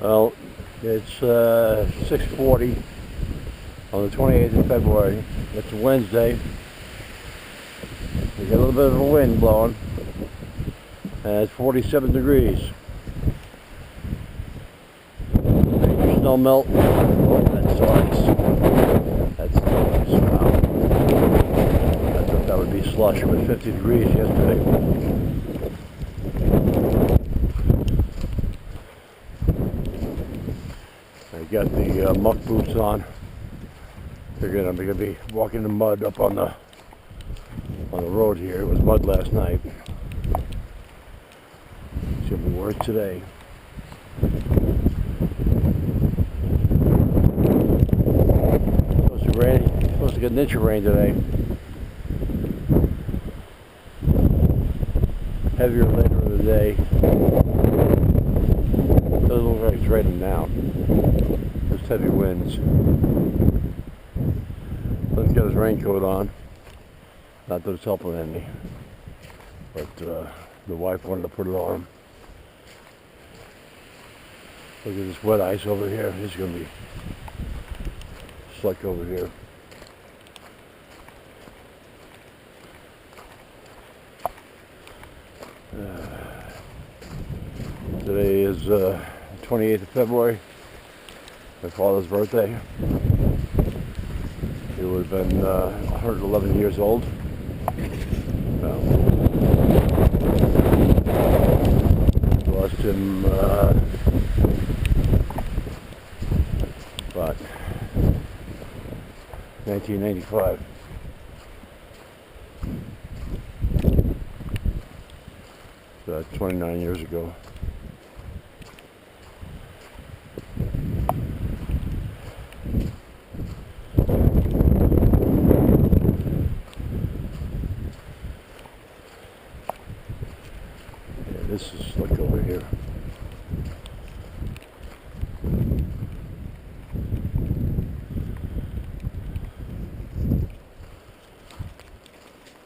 Well, it's 6:40 on the 28th of February. It's a Wednesday. We got a little bit of a wind blowing, and it's 47 degrees. Major snow melt. Oh, that starts. That's wow. I thought that would be slush. It was 50 degrees yesterday. I got the muck boots on. Figured I'm gonna be walking in the mud up on the road here. It was mud last night. Should be worse today. Supposed to rain. Supposed to get an inch of rain today. Heavier later in the day. Doesn't look like it's raining now. Just heavy winds. Let's get his raincoat on. Not that it's helping any, but the wife wanted to put it on him. Look at this wet ice over here. It's going to be slick over here. Today is 28th of February, my father's birthday. He would have been 111 years old. Lost him about 1995. So that's 29 years ago. This is slick over here.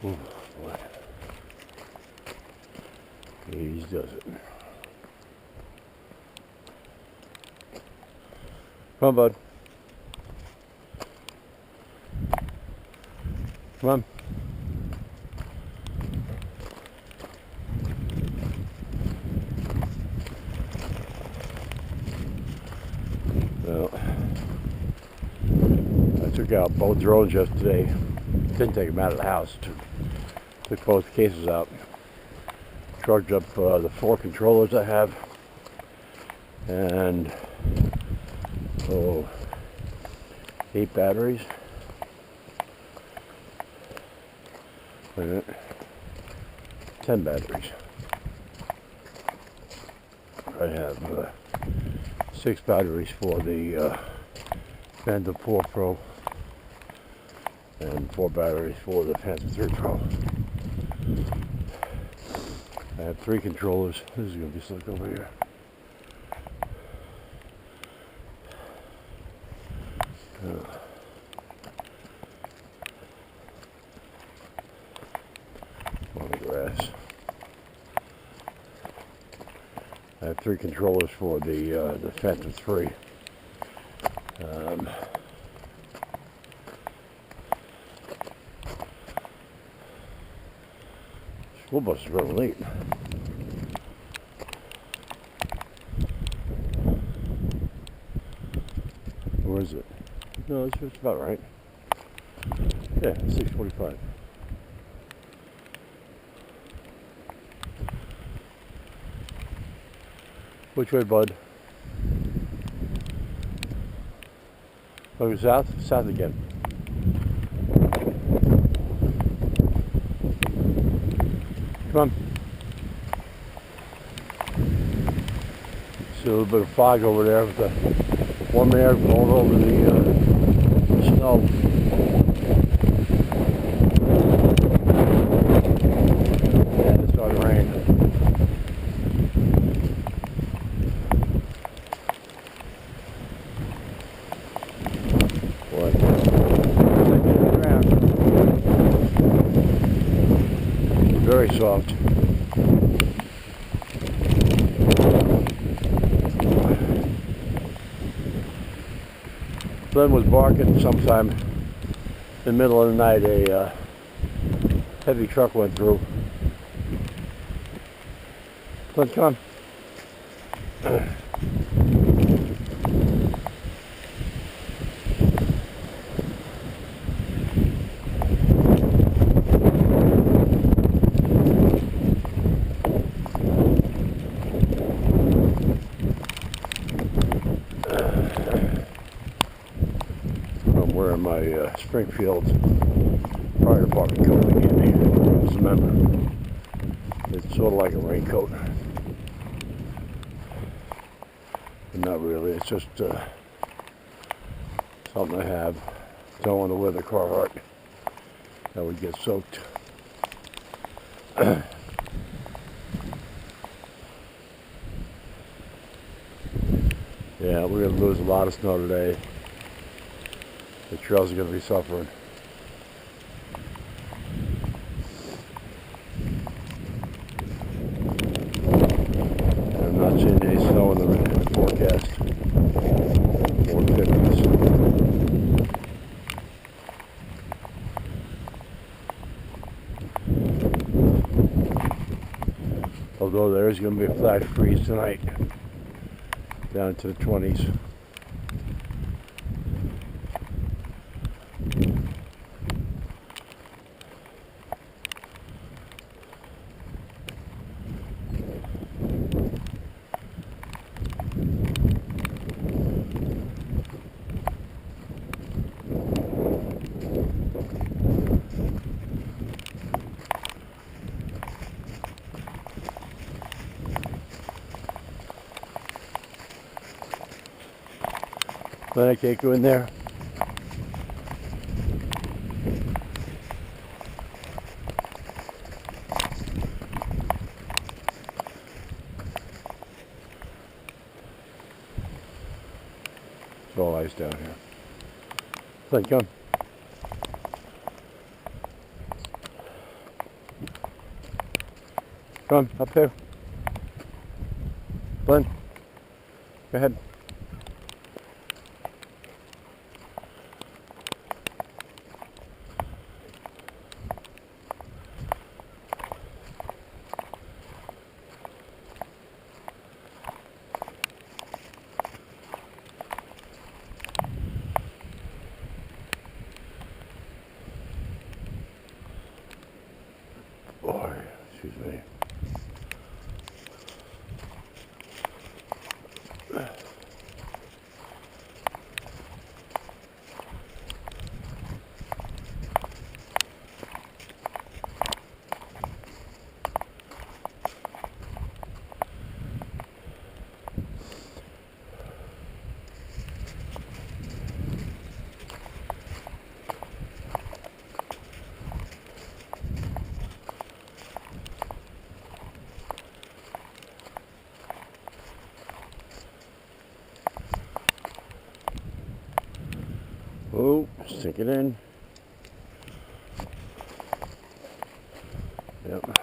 Oh boy. He does it. Come on, bud. Come on. Well, I took out both drones yesterday. Didn't take them out of the house. Took both cases out. Charged up the 4 controllers I have. And 8 batteries. Wait a minute. 10 batteries. I have 6 batteries for the Phantom 4 Pro and 4 batteries for the Phantom 3 Pro. I have 3 controllers. This is going to be slick over here. On the grass. I have 3 controllers for the Phantom 3. School bus is running late. Where is it? No, it's about right. Yeah, 6:45. Which way, bud? Going south? South again. Come on. See a little bit of fog over there with the warm air blowing over the snow. And it started raining. Very soft. Flynn was barking sometime in the middle of the night. A heavy truck went through. Flynn, come. I'm wearing my Springfield fire department coat they gave me as a member. It's sort of like a raincoat. But not really, it's just something I have. Don't want to wear the Carhartt. That would get soaked. Yeah, we're going to lose a lot of snow today. The trails are going to be suffering. I'm not seeing any snow in the forecast. 450s. Although there is going to be a flash freeze tonight, down to the 20s. Then I can't go in there. It's all ice down here. Flynn, come. Come up here. Flynn, go ahead. Boy, excuse me. Oh, stick it in. Yep.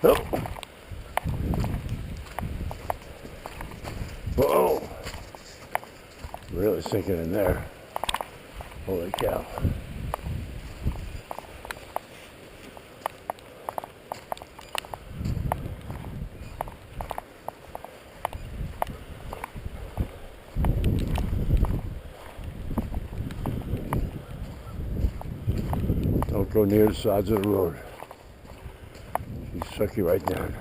Oh. Whoa. Really sinking in there. Holy cow. Don't go near the sides of the road. She'll suck you right down.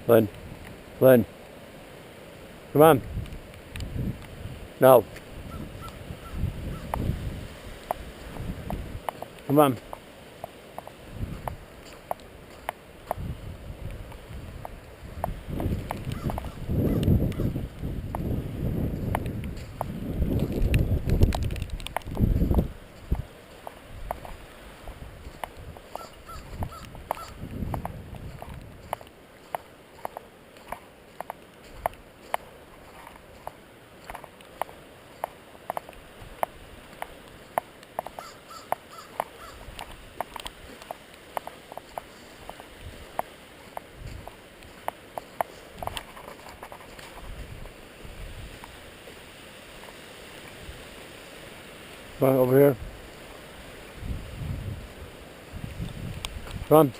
Flynn. Flynn. Come on. No. Come on. Come on, over here. Come on.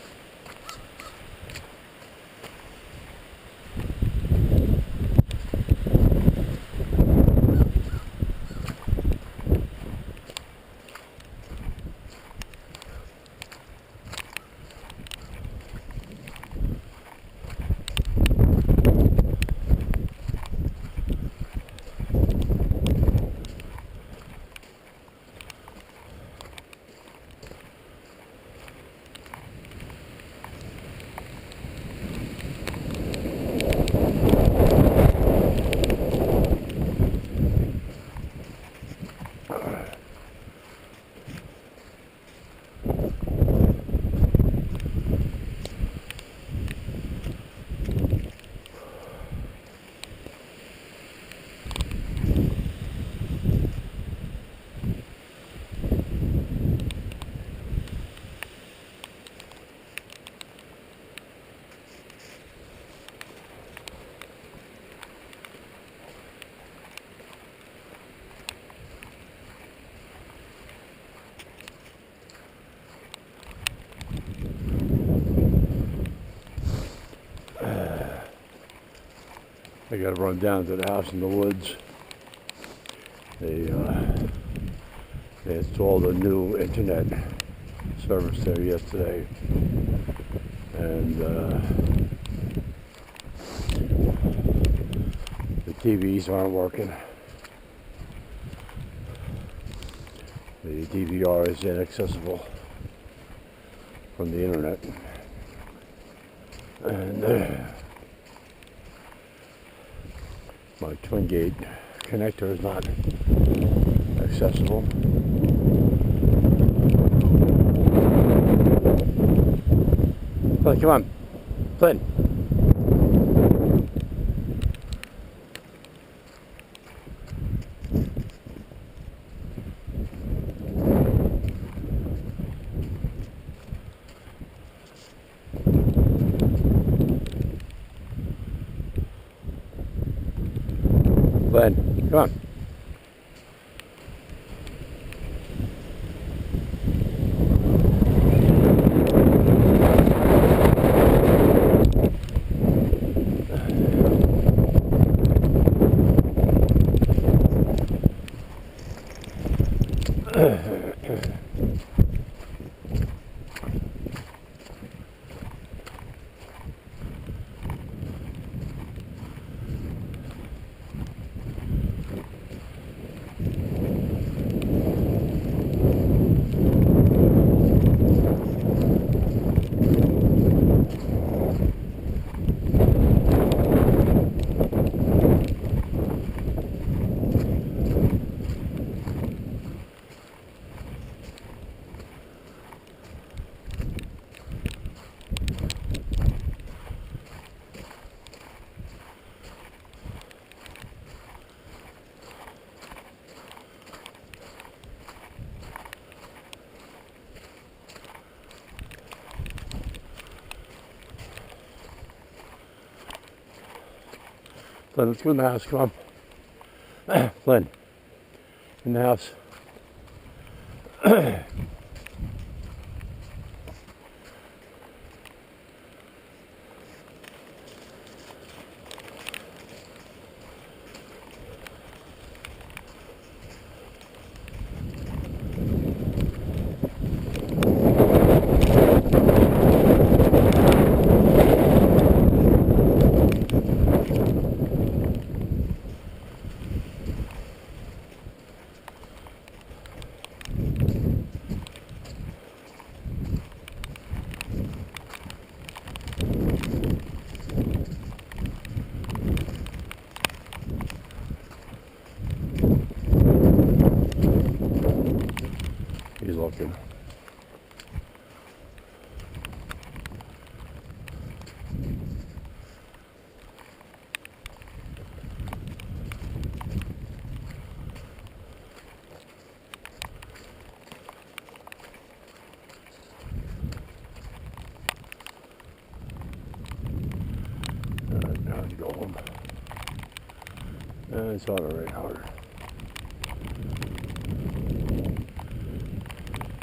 I got to run down to the house in the woods. They installed a new internet service there yesterday, and the TVs aren't working. The DVR is inaccessible from the internet, and my twin gate connector is not accessible. Flynn, come on. Flynn. Flynn, come on. Flynn, let's go in the house, come on. Flynn, in the house. looking. Now to go home. And it's on the right hard.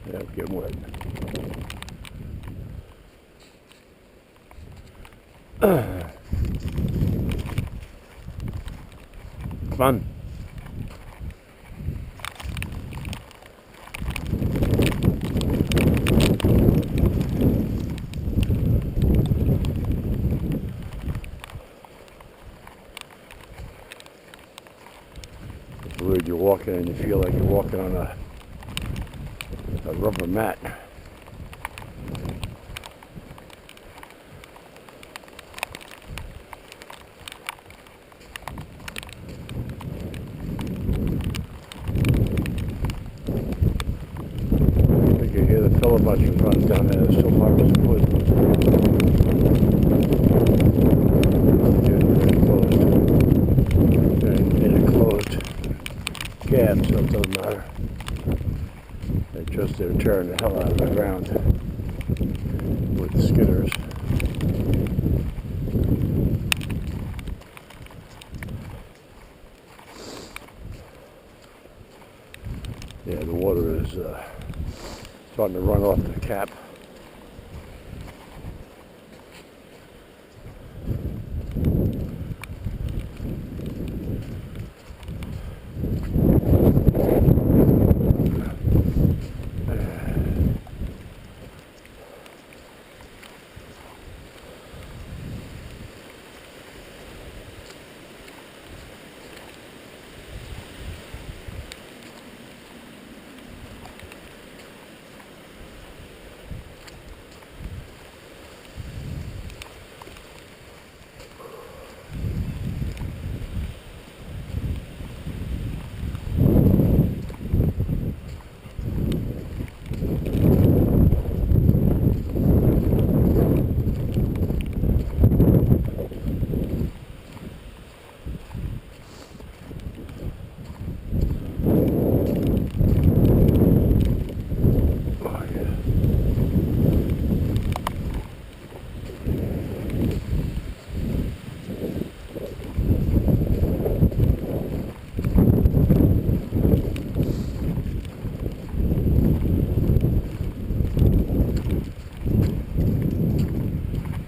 Yeah, it's getting wet. Come on. It's weird, you're walking and you feel like you're walking on a rubber mat. You can hear the filibuster runs down there. It's so hard as wood. In a closed cab, so it doesn't matter. They're tearing the hell out of the ground with the skidders. Yeah, the water is starting to run off the cap.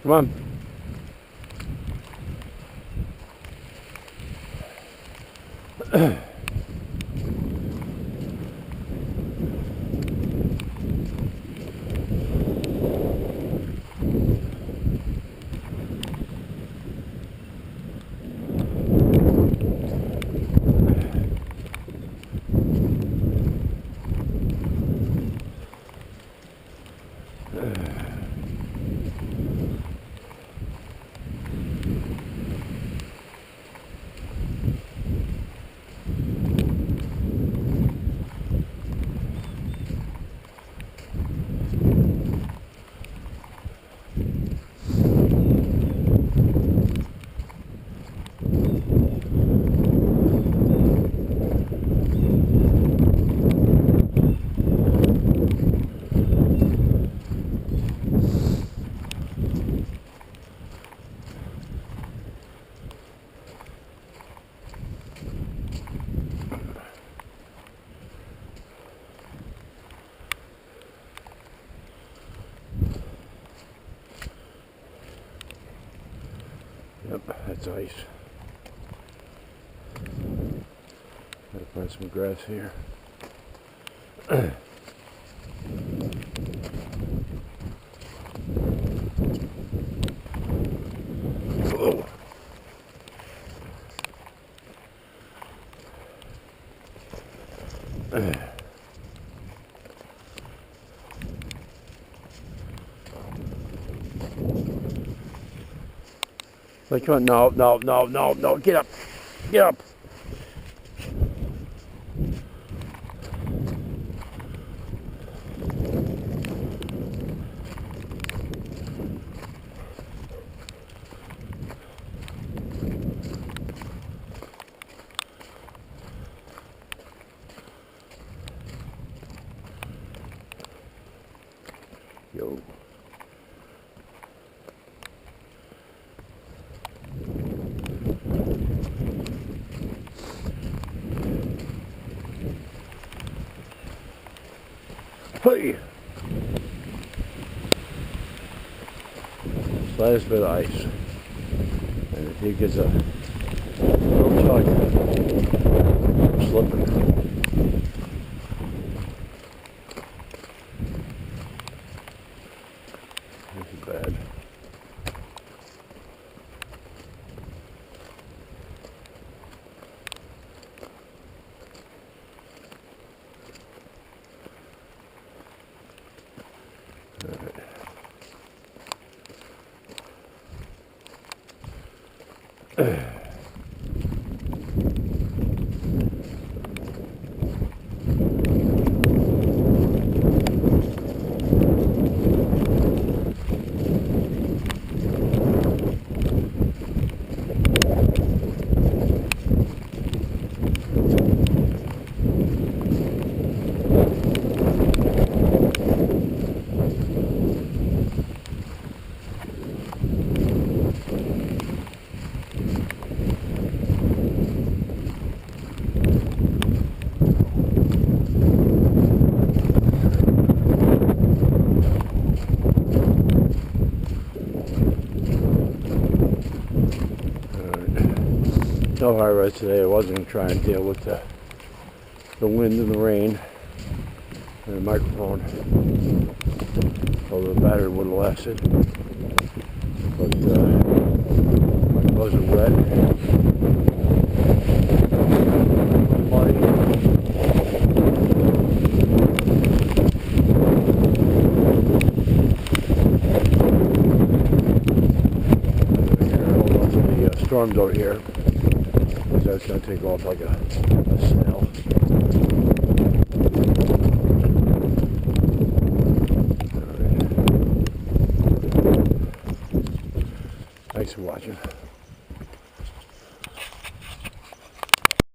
Come on. Yep, that's ice. Gotta find some grass here. Oh. Like, come on, no, get up, get up. go. Hey! Slightest bit of ice. And if he gets a little tug, I'm slipping. This is bad. No high rise today. I wasn't going to try and deal with the wind and the rain and the microphone, although the battery would have lasted. But my clothes are wet. Muddy. Hold on to the storms over here. That's going to take off like a snail. All right. Thanks for watching.